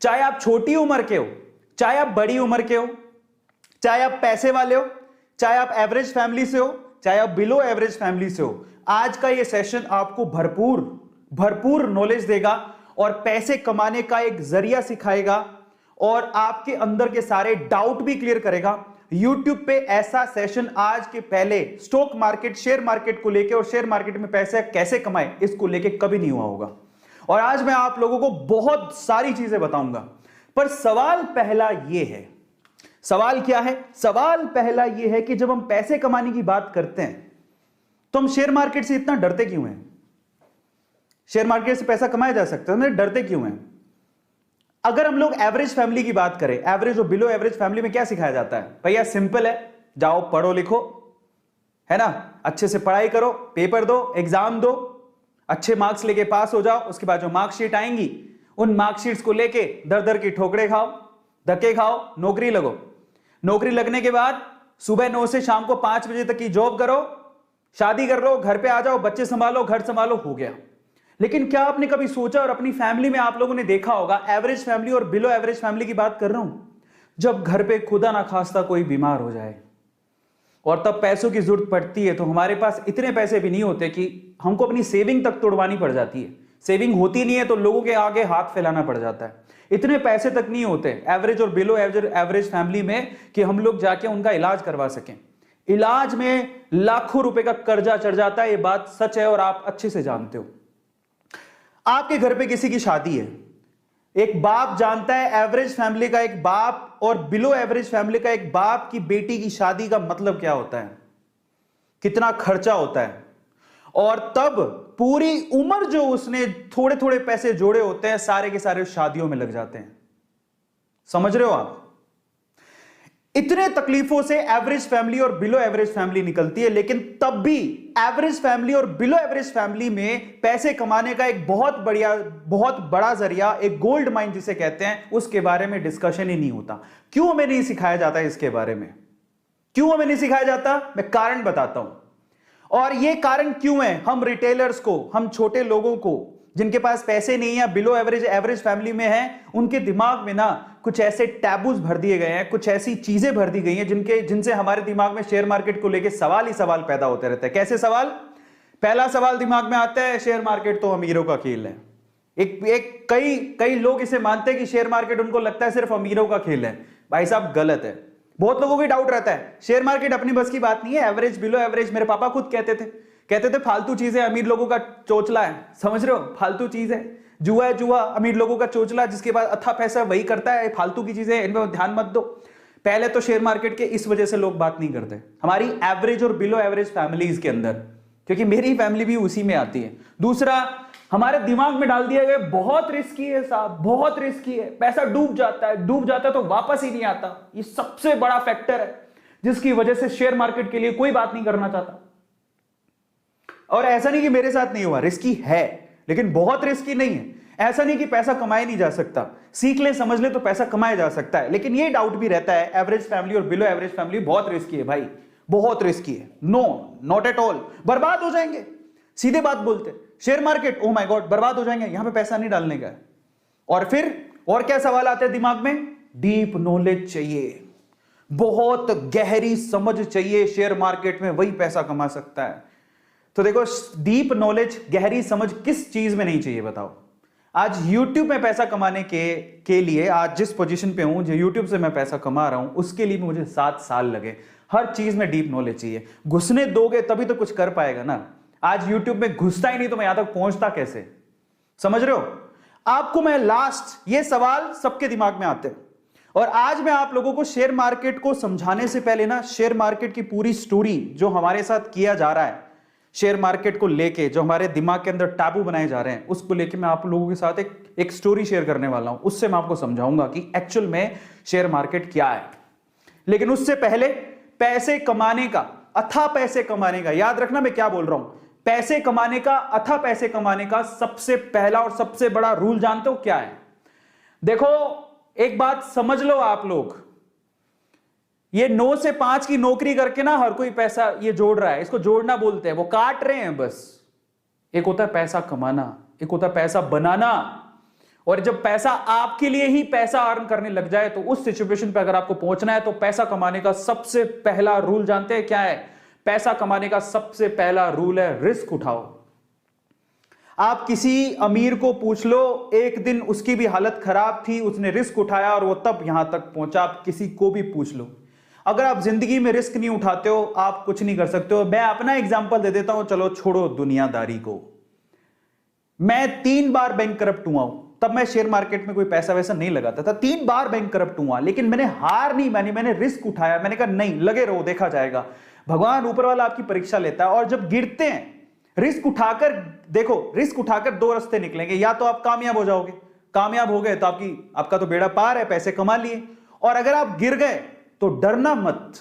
चाहे आप छोटी उम्र के हो, चाहे आप बड़ी उम्र के हो, चाहे आप पैसे वाले हो, चाहे आप एवरेज फैमिली से हो, चाहे आप बिलो एवरेज फैमिली से हो, आज का ये सेशन आपको भरपूर भरपूर नॉलेज देगा और पैसे कमाने का एक जरिया सिखाएगा और आपके अंदर के सारे डाउट भी क्लियर करेगा। YouTube पे ऐसा सेशन आज के पहले स्टॉक मार्केट, शेयर मार्केट को लेके और शेयर मार्केट में पैसे कैसे कमाए इसको लेके कभी नहीं हुआ होगा। और आज मैं आप लोगों को बहुत सारी चीजें बताऊंगा, पर सवाल पहला यह है, सवाल क्या है? सवाल पहला यह है कि जब हम पैसे कमाने की बात करते हैं तो हम शेयर मार्केट से इतना डरते क्यों हैं? शेयर मार्केट से पैसा कमाया जा सकता है, डरते क्यों हैं? अगर हम लोग एवरेज फैमिली की बात करें, एवरेज और बिलो एवरेज फैमिली में क्या सिखाया जाता है? भैया सिंपल है, जाओ पढ़ो लिखो, है ना, अच्छे से पढ़ाई करो, पेपर दो, एग्जाम दो, अच्छे मार्क्स लेके पास हो जाओ, उसके बाद जो मार्कशीट आएंगी उन मार्कशीट्स को लेके दर दर की ठोकरे खाओ, धक्के खाओ, नौकरी लगो। नौकरी लगने के बाद सुबह 9 से शाम को 5 बजे तक की जॉब करो, शादी कर लो, घर पे आ जाओ, बच्चे संभालो, घर संभालो, हो गया। लेकिन क्या आपने कभी सोचा, और अपनी फैमिली में आप लोगों ने देखा होगा, एवरेज फैमिली और बिलो एवरेज फैमिली की बात कर रहा हूं, जब घर पे खुदा ना खास्ता कोई बीमार हो जाए और तब पैसों की जरूरत पड़ती है, तो हमारे पास इतने पैसे भी नहीं होते कि हमको अपनी सेविंग तक तोड़वानी पड़ जाती है। सेविंग होती नहीं है तो लोगों के आगे हाथ फैलाना पड़ जाता है। इतने पैसे तक नहीं होते एवरेज और बिलो एवरेज फैमिली में कि हम लोग जाके उनका इलाज करवा सकें। इलाज में लाखों रुपए का कर्जा चढ़ जाता है, ये बात सच है और आप अच्छे से जानते हो। आपके घर पे किसी की शादी है, एक बाप जानता है एवरेज फैमिली का एक बाप और बिलो एवरेज फैमिली का एक बाप की बेटी की शादी का मतलब क्या होता है, कितना खर्चा होता है, और तब पूरी उम्र जो उसने थोड़े थोड़े पैसे जोड़े होते हैं सारे के सारे शादियों में लग जाते हैं। समझ रहे हो आप? इतने तकलीफों से एवरेज फैमिली और बिलो एवरेज फैमिली निकलती है, लेकिन तब भी एवरेज फैमिली और बिलो एवरेज फैमिली में पैसे कमाने का एक बहुत बड़ा जरिया, एक गोल्ड माइन जिसे कहते हैं, उसके बारे में डिस्कशन ही नहीं होता। क्यों हमें नहीं सिखाया जाता इसके बारे में? क्यों हमें नहीं सिखाया जाता? मैं कारण बताता हूं। और यह कारण क्यों है? हम रिटेलर्स को, हम छोटे लोगों को जिनके पास पैसे नहीं है, बिलो एवरेज एवरेज फैमिली में है, उनके दिमाग में ना कुछ ऐसे टैबूज भर दिए गए हैं, कुछ ऐसी चीजें भर दी गई हैं जिनसे हमारे दिमाग में शेयर मार्केट को लेके सवाल ही सवाल पैदा होते रहते हैं। कैसे सवाल? पहला सवाल दिमाग में आता है, शेयर मार्केट तो अमीरों का खेल है। कई लोग इसे मानते हैं कि शेयर मार्केट उनको लगता है सिर्फ अमीरों का खेल है। भाई साहब गलत है। बहुत लोगों को डाउट रहता है शेयर मार्केट अपनी बस की बात नहीं है, एवरेज बिलो एवरेज। मेरे पापा खुद कहते थे फालतू चीजें अमीर लोगों का चोचला है। समझ रहे हो? फालतू चीज है, जुआ है, जुआ अमीर लोगों का चोचला, जिसके पास अच्छा पैसा वही करता है। फालतू की चीजें, इनमें ध्यान मत दो। पहले तो शेयर मार्केट के इस वजह से लोग बात नहीं करते हमारी एवरेज और बिलो एवरेज फैमिलीज के अंदर, क्योंकि मेरी फैमिली भी उसी में आती है। दूसरा, हमारे दिमाग में डाल दिया गया बहुत रिस्की है साहब, बहुत रिस्की है, पैसा डूब जाता है तो वापस ही नहीं आता। ये सबसे बड़ा फैक्टर है जिसकी वजह से शेयर मार्केट के लिए कोई बात नहीं करना चाहता। और ऐसा नहीं कि मेरे साथ नहीं हुआ, रिस्की है लेकिन बहुत रिस्की नहीं है। ऐसा नहीं कि पैसा कमाया नहीं जा सकता, सीख ले समझ ले तो पैसा कमाया जा सकता है। लेकिन ये डाउट भी रहता है एवरेज फैमिली और बिलो एवरेज फैमिली बहुत रिस्की है भाई, बहुत रिस्की है। नो, नॉट एट ऑल, बर्बाद हो जाएंगे। सीधे बात बोलते, share market oh my God बर्बाद हो जाएंगे, यहां पे पैसा नहीं डालने का है। और फिर और क्या सवाल आते हैं दिमाग में? डीप नॉलेज चाहिए, बहुत गहरी समझ चाहिए, शेयर मार्केट में वही पैसा कमा सकता है। तो देखो, डीप नॉलेज, गहरी समझ किस चीज में नहीं चाहिए बताओ? आज YouTube में पैसा कमाने के लिए, आज जिस पोजीशन पे हूं, जो YouTube से मैं पैसा कमा रहा हूं, उसके लिए मुझे 7 साल लगे। हर चीज में डीप नॉलेज चाहिए। घुसने दोगे तभी तो कुछ कर पाएगा ना। आज YouTube में घुसता ही नहीं तो मैं यहां तक पहुंचता कैसे? समझ रहे हो? आपको मैं लास्ट, ये सवाल सबके दिमाग में आते हैं। और आज मैं आप लोगों को शेयर मार्केट को समझाने से पहले ना, शेयर मार्केट की पूरी स्टोरी जो हमारे साथ किया जा रहा है, शेयर मार्केट को लेके जो हमारे दिमाग के अंदर टैबू बनाए जा रहे हैं, उसको लेके मैं आप लोगों के साथ एक स्टोरी शेयर करने वाला हूं। उससे मैं आपको समझाऊंगा कि एक्चुअल में शेयर मार्केट क्या है। लेकिन उससे पहले पैसे कमाने का, अथाह पैसे कमाने का, याद रखना मैं क्या बोल रहा हूं, पैसे कमाने का, अथाह पैसे कमाने का सबसे पहला और सबसे बड़ा रूल जानते हो क्या है? देखो, एक बात समझ लो आप लोग, ये 9 से 5 की नौकरी करके ना हर कोई पैसा ये जोड़ रहा है, इसको जोड़ना बोलते हैं, वो काट रहे हैं बस। एक होता है पैसा कमाना, एक होता है पैसा बनाना, और जब पैसा आपके लिए ही पैसा अर्न करने लग जाए तो उस सिचुएशन पे अगर आपको पहुंचना है तो पैसा कमाने का सबसे पहला रूल जानते हैं क्या है? पैसा कमाने का सबसे पहला रूल है रिस्क उठाओ। आप किसी अमीर को पूछ लो, एक दिन उसकी भी हालत खराब थी, उसने रिस्क उठाया और वो तब यहां तक पहुंचा। आप किसी को भी पूछ लो, अगर आप जिंदगी में रिस्क नहीं उठाते हो आप कुछ नहीं कर सकते हो। मैं अपना एग्जांपल दे देता हूं, चलो छोड़ो दुनियादारी को। मैं 3 बार बैंक करप्ट हुआ हूं, तब मैं शेयर मार्केट में कोई पैसा वैसा नहीं लगाता था। 3 बार बैंक करप्ट हुआ, लेकिन मैंने हार नहीं मानी, मैंने रिस्क उठाया। मैंने कहा नहीं, लगे रहो, देखा जाएगा। भगवान ऊपर वाला आपकी परीक्षा लेता है, और जब गिरते हैं रिस्क उठाकर, देखो रिस्क उठाकर 2 रास्ते निकलेंगे, या तो आप कामयाब हो जाओगे, कामयाब हो गए तो आपका तो बेड़ा पार है, पैसे कमा लिए। और अगर आप गिर गए तो डरना मत,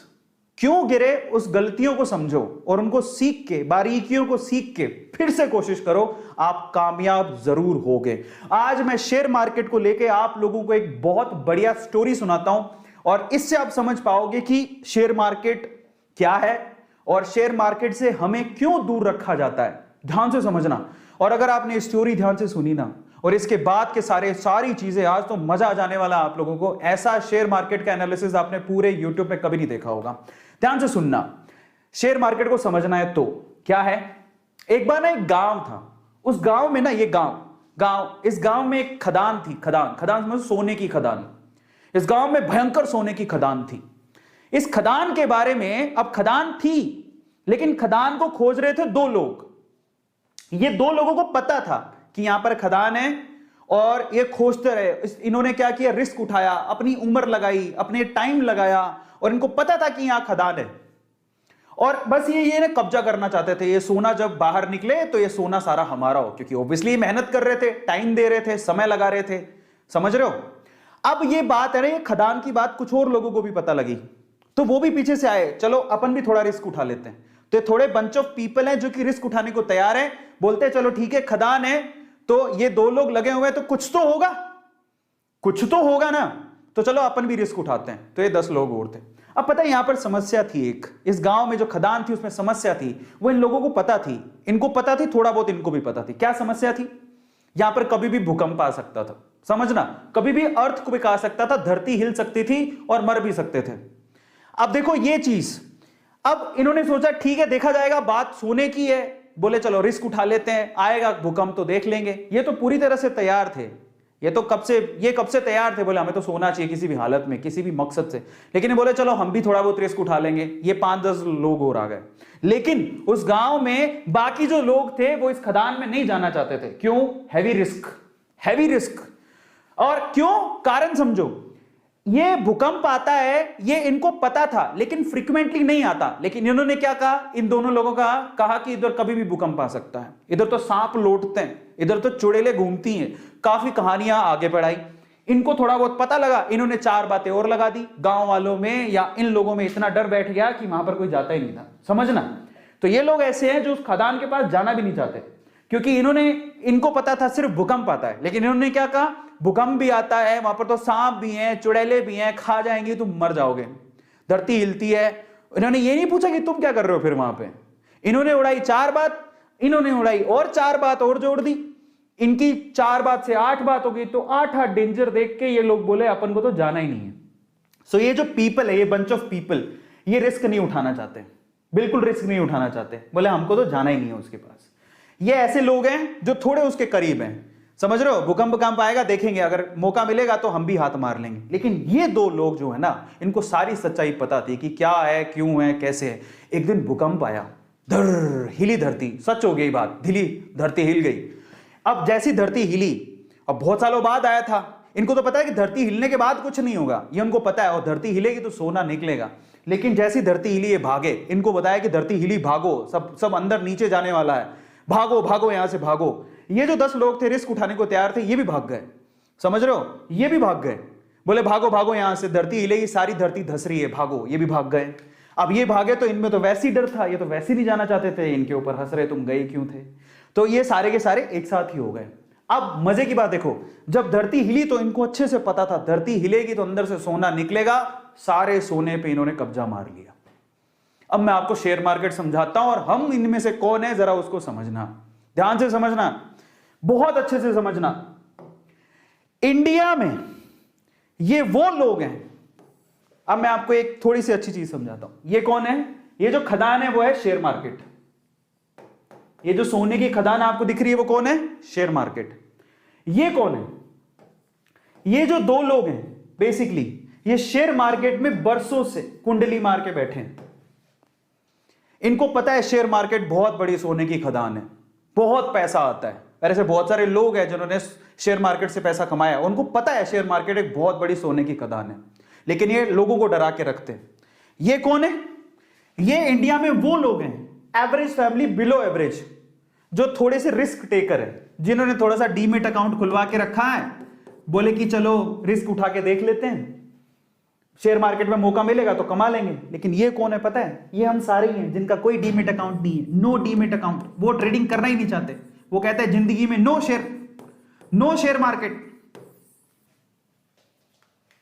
क्यों गिरे उस गलतियों को समझो और उनको सीख के, बारीकियों को सीख के फिर से कोशिश करो, आप कामयाब जरूर होगे। आज मैं शेयर मार्केट को लेके आप लोगों को एक बहुत बढ़िया स्टोरी सुनाता हूं, और इससे आप समझ पाओगे कि शेयर मार्केट क्या है और शेयर मार्केट से हमें क्यों दूर रखा जाता है। ध्यान से समझना, और अगर आपने स्टोरी ध्यान से सुनी ना, और इसके बाद के सारी चीजें, आज तो मजा आ जाने वाला आप लोगों को। ऐसा शेयर मार्केट का एनालिसिस आपने पूरे यूट्यूब में कभी नहीं देखा होगा। ध्यान से सुनना, शेयर मार्केट को समझना है तो क्या है। एक बार ना एक गांव था, उस गांव में ना, ये इस गांव में एक खदान थी। खदान समझो, सोने की खदान। इस गांव में भयंकर सोने की खदान थी। इस खदान के बारे में, अब खदान थी लेकिन खदान को खोज रहे थे 2 लोग। ये 2 लोगों को पता था कि यहां पर खदान है और ये खोजते रहे। इन्होंने क्या किया, रिस्क उठाया, अपनी उम्र लगाई, अपने टाइम लगाया, और इनको पता था कि यहां खदान है। और बस ये ना कब्जा करना चाहते थे। ये सोना जब बाहर निकले तो ये सोना सारा हमारा हो, क्योंकि ऑब्वियसली मेहनत कर रहे थे, टाइम दे रहे थे, समय लगा रहे थे। समझ रहे हो? अब ये बात है ना, ये खदान की बात कुछ और लोगों को भी पता लगी, तो वो भी पीछे से आए, चलो अपन भी थोड़ा रिस्क उठा लेते हैं। तो थोड़े बंच ऑफ पीपल हैं जो कि रिस्क उठाने को तैयार हैं, बोलते हैं चलो ठीक है, खदान है तो ये 2 लोग लगे हुए हैं तो कुछ तो होगा ना, तो चलो अपन भी रिस्क उठाते हैं। तो ये 10 लोग और थे। अब पता है यहां पर समस्या थी एक, इस गांव में जो खदान थी उसमें समस्या थी, वो इन लोगों को पता थी, इनको पता थी, थोड़ा बहुत इनको भी पता थी। क्या समस्या थी? यहां पर कभी भी भूकंप आ सकता था, समझना, कभी भी अर्थक्वेक आ सकता था, धरती हिल सकती थी और मर भी सकते थे। अब देखो ये चीज, अब इन्होंने सोचा ठीक है देखा जाएगा, बात सोने की है, बोले चलो रिस्क उठा लेते हैं, आएगा भूकंप तो देख लेंगे। ये तो पूरी तरह से तैयार थे, ये कब से तैयार थे, बोले हमें तो सोना चाहिए किसी भी हालत में, किसी भी मकसद से। लेकिन बोले चलो हम भी थोड़ा बहुत रिस्क उठा लेंगे। ये 5-10 लोग और आ गए, लेकिन उस गांव में बाकी जो लोग थे वो इस खदान में नहीं जाना चाहते थे। क्यों? Heavy risk. और क्यों? कारण समझो, ये भूकंप आता है ये इनको पता था, लेकिन फ्रीक्वेंटली नहीं आता। लेकिन इन्होंने क्या कहा, इन दोनों लोगों का कहा कि इधर कभी भी भूकंप आ सकता है, इधर तो सांप लौटते हैं, इधर तो चुड़ैलें घूमती हैं, काफी कहानियां आगे बढ़ाई। इनको थोड़ा बहुत पता लगा, इन्होंने 4 बातें और लगा दी। गांव वालों में या इन लोगों में इतना डर बैठ गया कि वहां पर कोई जाता ही नहीं था, समझना। तो ये लोग ऐसे हैं जो उस खदान के पास जाना भी नहीं चाहते, क्योंकि इनको पता था सिर्फ भूकंप आता है। लेकिन इन्होंने क्या कहा, भूकंप भी आता है, वहां पर तो सांप भी हैं, चुड़ैलें भी हैं, खा जाएंगी, तुम मर जाओगे, धरती हिलती है। इन्होंने ये नहीं पूछा कि तुम क्या कर रहे हो फिर वहां पे। इन्होंने उड़ाई 4 बात, इन्होंने उड़ाई और 4 बात और जोड़ दी। इनकी 4 बात से 8 बात हो गई, तो 8 डेंजर देख के ये लोग बोले अपन को तो जाना ही नहीं है। सो ये जो पीपल है, ये बंच ऑफ पीपल, ये रिस्क नहीं उठाना चाहते, बिल्कुल रिस्क नहीं उठाना चाहते, बोले हमको तो जाना ही नहीं है उसके पास। ये ऐसे लोग हैं जो थोड़े उसके करीब हैं, समझ रहे हो। भूकंप आएगा देखेंगे, अगर मौका मिलेगा तो हम भी हाथ मार लेंगे। लेकिन ये 2 लोग जो है ना, इनको सारी सच्चाई पता थी कि क्या है, क्यों है, कैसे है। एक दिन भूकंप आया, हिली धरती, सच हो गई बात, धरती हिल गई। अब जैसी धरती हिली, अब बहुत सालों बाद आया था, इनको तो पता है कि धरती हिलने के बाद कुछ नहीं होगा, ये उनको पता है, और धरती हिलेगी तो सोना निकलेगा। लेकिन जैसी धरती हिली ये भागे, इनको बताया कि धरती हिली, भागो, सब अंदर नीचे जाने वाला है, भागो यहां से भागो। ये जो 10 लोग थे रिस्क उठाने को तैयार थे, ये भी भाग गए, समझ रहे हो, ये भी भाग गए, बोले भागो यहां से, धरती हिलेगी, सारी धरती धस रही है, भागो। ये भी भाग गए। अब ये भागे तो इनमें तो वैसे ही डर था, ये तो वैसे ही नहीं जाना चाहते थे, इनके ऊपर हंस रहे तुम गए क्यों थे। तो ये सारे के सारे एक साथ ही हो गए। अब मजे की बात देखो, जब धरती हिली तो इनको अच्छे से पता था धरती हिलेगी तो अंदर से सोना निकलेगा, सारे सोने पे इन्होंने कब्जा मार लिया। अब मैं आपको शेयर मार्केट समझाता हूं और हम इनमें से कौन है जरा उसको समझना, ध्यान से समझना, बहुत अच्छे से समझना। इंडिया में ये वो लोग हैं, अब मैं आपको एक थोड़ी सी अच्छी चीज समझाता हूं। ये कौन है? ये जो खदान है वो है शेयर मार्केट। ये जो सोने की खदान आपको दिख रही है वो कौन है? Share market. ये कौन है? ये जो दो लोग हैं बेसिकली ये शेयर मार्केट में बरसों से कुंडली मार के बैठे हैं। इनको पता है शेयर मार्केट बहुत बड़ी सोने की खदान है, बहुत पैसा आता है। ऐसे बहुत सारे लोग हैं जिन्होंने शेयर मार्केट से पैसा कमाया, उनको पता है शेयर मार्केट एक बहुत बड़ी सोने की खदान है, लेकिन ये लोगों को डरा के रखते हैं। ये कौन है? ये इंडिया में वो लोग हैं, एवरेज फैमिली, बिलो एवरेज, जो थोड़े से रिस्क टेकर है, जिन्होंने थोड़ा सा डीमेट अकाउंट खुलवा के रखा है, बोले कि चलो रिस्क उठा के देख लेते हैं, शेयर मार्केट में मौका मिलेगा तो कमा लेंगे। लेकिन ये कौन है पता है? ये हम सारे ही हैं जिनका कोई डीमेट अकाउंट नहीं है, नो डीमेट अकाउंट। वो ट्रेडिंग करना ही नहीं चाहते, वो कहते हैं जिंदगी में नो शेयर मार्केट।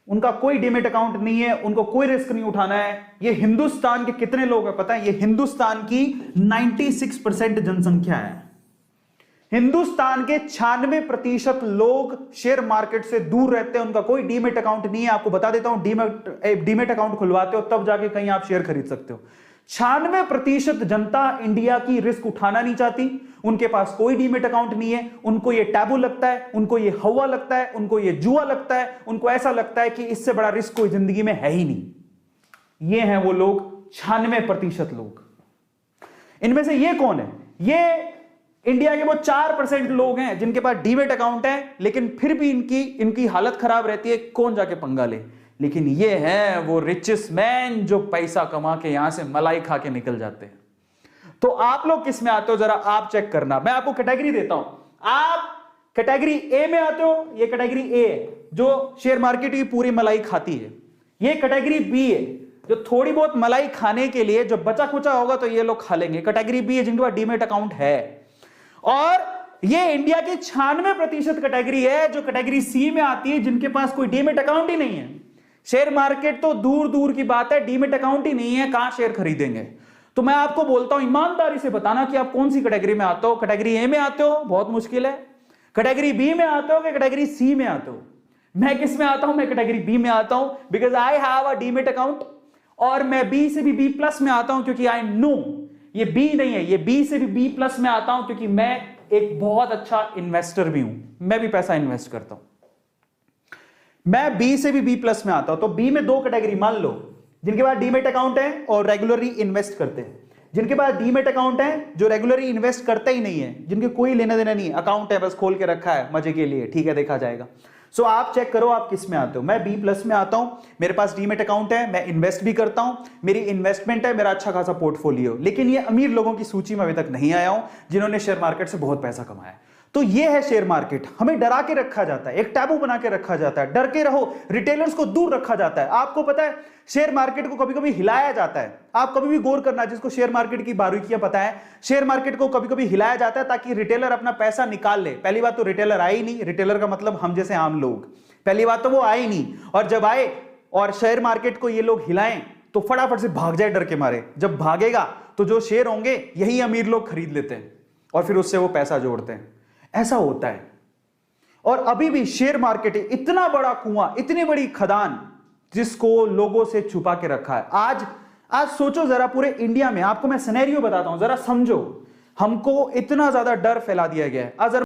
उनका कोई डीमेट अकाउंट नहीं है, उनको कोई रिस्क नहीं उठाना है। ये हिंदुस्तान के कितने लोग हैं पता है? ये हिंदुस्तान की 96% जनसंख्या है। हिंदुस्तान के 96% लोग शेयर मार्केट से दूर रहते हैं, उनका कोई डीमेट अकाउंट नहीं है। आपको बता देता हूं, डीमेट अकाउंट खुलवाते हो तब जाके कहीं आप शेयर खरीद सकते हो। 96% जनता इंडिया की रिस्क उठाना नहीं चाहती, उनके पास कोई डीमेट अकाउंट नहीं है। उनको ये टैबू लगता है, उनको ये हवा लगता है, उनको ये जुआ लगता है, उनको ऐसा लगता है कि इससे बड़ा रिस्क कोई जिंदगी में है ही नहीं। ये हैं वो लोग, 96% लोग। इनमें से ये कौन है? ये इंडिया के वो 4% लोग हैं जिनके पास डीमेट अकाउंट है, लेकिन फिर भी इनकी हालत खराब रहती है, कौन जाके पंगा ले। लेकिन ये हैं वो रिचेस्ट मैन जो पैसा कमा के यहां से मलाई खा के निकल जाते हैं। तो आप लोग किस में आते हो जरा आप चेक करना। मैं आपको कैटेगरी देता हूं, आप कैटेगरी ए में आते हो। ये कैटेगरी ए है जो शेयर मार्केट की पूरी मलाई खाती है। ये कैटेगरी बी है जो थोड़ी बहुत मलाई खाने के लिए जो बचा खुचा होगा तो ये लोग खा लेंगे। कैटेगरी बी है जिनके पास डीमेट अकाउंट है। और ये इंडिया की 96% कैटेगरी है जो कैटेगरी सी में आती है, जिनके पास कोई डीमेट अकाउंट ही नहीं है। शेयर मार्केट तो दूर दूर की बात है, डीमेट अकाउंट ही नहीं है, कहां शेयर खरीदेंगे। तो मैं आपको बोलता हूं ईमानदारी से बताना कि आप कौन सी कैटेगरी में आते हो। कैटेगरी ए में आते हो, बहुत मुश्किल है। कैटेगरी बी में आते हो कि कैटेगरी सी में आते हो? मैं किस में आता हूं? मैं कैटेगरी बी में आता हूं, because I have a demat account. और मैं बी से भी बी प्लस में आता हूं क्योंकि आई नो ये बी नहीं है, ये बी से भी बी प्लस में आता हूं क्योंकि मैं एक बहुत अच्छा इन्वेस्टर भी हूं, मैं भी पैसा इन्वेस्ट करता हूं। मैं बी से भी बी प्लस में आता हूं। तो बी में दो कैटेगरी मान लो, जिनके पास डीमेट अकाउंट है और रेगुलरली इन्वेस्ट करते हैं। जिनके पास डीमेट अकाउंट है जो रेगुलरली इन्वेस्ट करते ही नहीं है, जिनके कोई लेना देना नहीं है, अकाउंट है बस खोल के रखा है मजे के लिए, ठीक है देखा जाएगा। सो आप चेक करो आप किस में आते हो। मैं बी प्लस में आता हूं, मेरे पास डीमेट अकाउंट है, मैं इन्वेस्ट भी करता हूं, मेरी इन्वेस्टमेंट है, मेरा अच्छा खासा पोर्टफोलियो। लेकिन ये अमीर लोगों की सूची में अभी तक नहीं आया हूं जिन्होंने शेयर मार्केट से बहुत पैसा कमाया। तो ये है शेयर मार्केट। हमें डरा के रखा जाता है, एक टैबू बना के रखा जाता है, डर के रहो, रिटेलर्स को दूर रखा जाता है। आपको पता है शेयर मार्केट को कभी कभी हिलाया जाता है। आप कभी भी गौर करना, जिसको शेयर मार्केट की बारीकियां पता है, शेयर मार्केट को कभी कभी हिलाया जाता है ताकि रिटेलर अपना पैसा निकाल ले। पहली बात तो रिटेलर आए ही नहीं, रिटेलर का मतलब हम जैसे आम लोग, पहली बात तो वो आए ही नहीं। और जब आए और शेयर मार्केट को ये लोग हिलाएं तो फटाफट से भाग जाए डर के मारे। जब भागेगा तो जो शेयर होंगे यही अमीर लोग खरीद लेते हैं और फिर उससे वो पैसा जोड़ते हैं। ऐसा होता है। और अभी भी शेयर मार्केट इतना बड़ा कुआं, इतनी बड़ी खदान जिसको लोगों से छुपा के रखा है। आज सोचो जरा, पूरे इंडिया में आपको मैं सिनेरियो बताता हूं, जरा समझो। हमको इतना ज्यादा डर फैला दिया गया है।